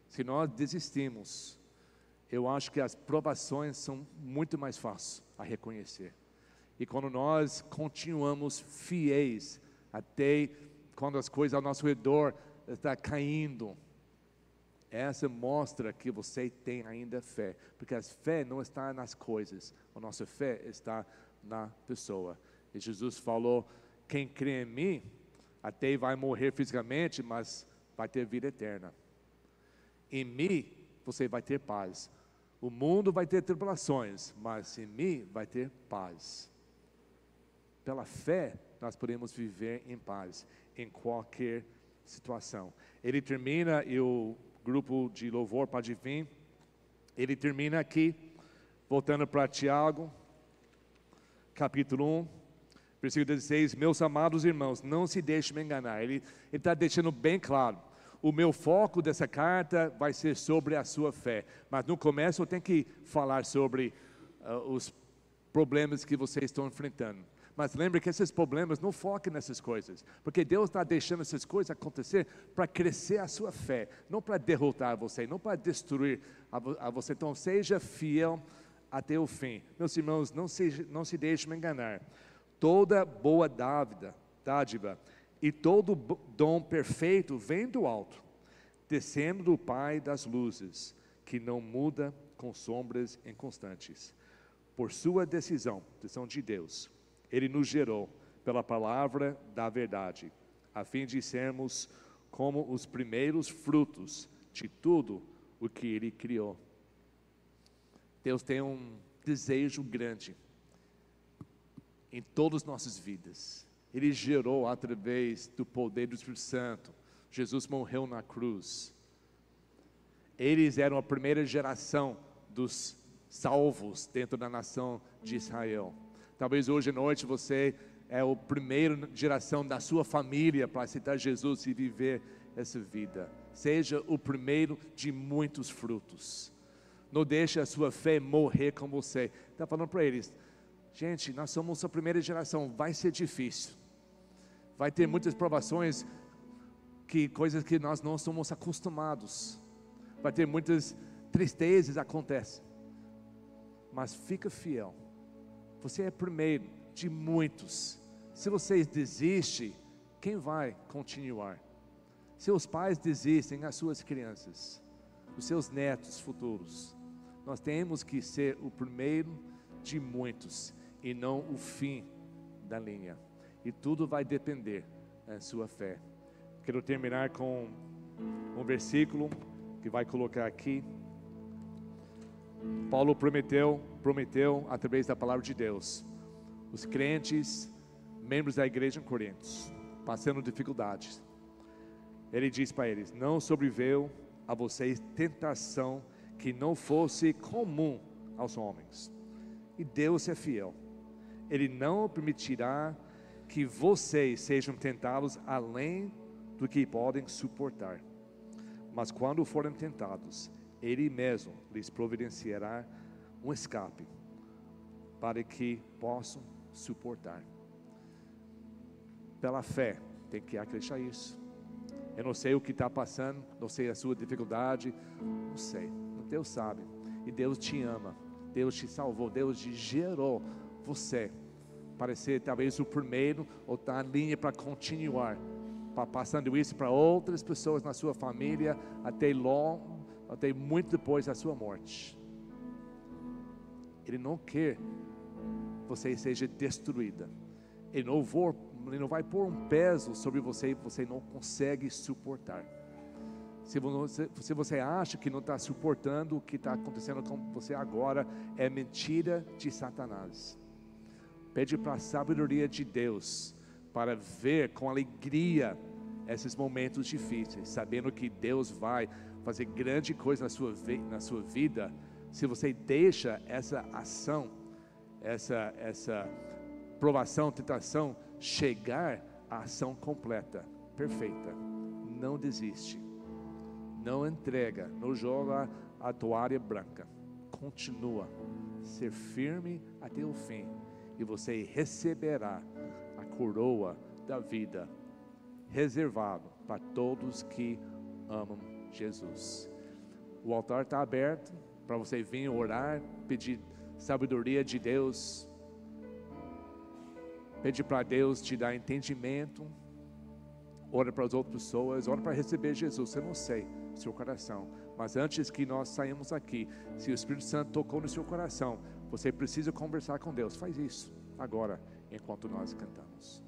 Se nós desistimos, eu acho que as provações são muito mais fáceis a reconhecer. E quando nós continuamos fiéis, até quando as coisas ao nosso redor estão caindo, essa mostra que você tem ainda fé, porque a fé não está nas coisas, a nossa fé está na pessoa. E Jesus falou, quem crê em mim, até vai morrer fisicamente, mas vai ter vida eterna. Em mim, você vai ter paz. O mundo vai ter tribulações, mas em mim vai ter paz. Pela fé, nós podemos viver em paz, em qualquer situação. Ele termina, e o grupo de louvor pode vir, ele termina aqui, voltando para Tiago, capítulo 1, versículo 16, meus amados irmãos, não se deixem me enganar. Ele está deixando bem claro, o meu foco dessa carta vai ser sobre a sua fé, mas no começo eu tenho que falar sobre os problemas que vocês estão enfrentando. Mas lembre que esses problemas não foquem nessas coisas, porque Deus está deixando essas coisas acontecer para crescer a sua fé, não para derrotar você, não para destruir a você. Então seja fiel até o fim. Meus irmãos, não se deixem me enganar. Toda boa dádiva e todo dom perfeito vem do alto, descendo do Pai das luzes, que não muda com sombras inconstantes. Por sua decisão de Deus, Ele nos gerou pela palavra da verdade, a fim de sermos como os primeiros frutos de tudo o que Ele criou. Deus tem um desejo grande em todas as nossas vidas. Ele gerou através do poder do Espírito Santo. Jesus morreu na cruz. Eles eram a primeira geração dos salvos dentro da nação de Israel. Talvez hoje à noite você é a primeira geração da sua família para aceitar Jesus e viver essa vida. Seja o primeiro de muitos frutos. Não deixe a sua fé morrer com você. Está falando para eles, gente, nós somos a primeira geração, vai ser difícil. Vai ter muitas provações, coisas que nós não somos acostumados. Vai ter muitas tristezas acontecem. Mas fica fiel. Você é primeiro de muitos. Se vocês desistem, quem vai continuar? Seus pais desistem, as suas crianças, os seus netos futuros. Nós temos que ser o primeiro de muitos e não o fim da linha. E tudo vai depender da sua fé. Quero terminar com um versículo que vai colocar aqui. Paulo prometeu através da palavra de Deus, os crentes, membros da igreja em Corinto, passando dificuldades. Ele diz para eles: não sobreveio a vocês tentação que não fosse comum aos homens. E Deus é fiel. Ele não permitirá que vocês sejam tentados além do que podem suportar. Mas quando forem tentados, Ele mesmo lhes providenciará um escape, para que possam suportar. Pela fé, tem que acreditar isso. Eu não sei o que está passando, não sei a sua dificuldade, não sei, Deus sabe. E Deus te ama, Deus te salvou, Deus te gerou você para ser talvez o primeiro ou estar na linha para continuar, passando isso para outras pessoas na sua família, até muito depois da sua morte. Ele não quer você seja destruída. Ele não vai pôr um peso sobre você que você não consegue suportar. Se você acha que não está suportando o que está acontecendo com você agora, é mentira de Satanás. Pede para a sabedoria de Deus para ver com alegria esses momentos difíceis, sabendo que Deus vai fazer grande coisa na sua vida. Se você deixa essa ação, essa provação, tentação chegar à ação completa, perfeita, não desiste, não entrega, não joga a toalha branca, continua, ser firme até o fim, e você receberá a coroa da vida, reservado para todos que amam Jesus. O altar está aberto para você vir orar, pedir sabedoria de Deus, pedir para Deus te dar entendimento. Ora para as outras pessoas, ora para receber Jesus. Eu não sei o seu coração, mas antes que nós saímos aqui, se o Espírito Santo tocou no seu coração, você precisa conversar com Deus. Faz isso agora, enquanto nós cantamos.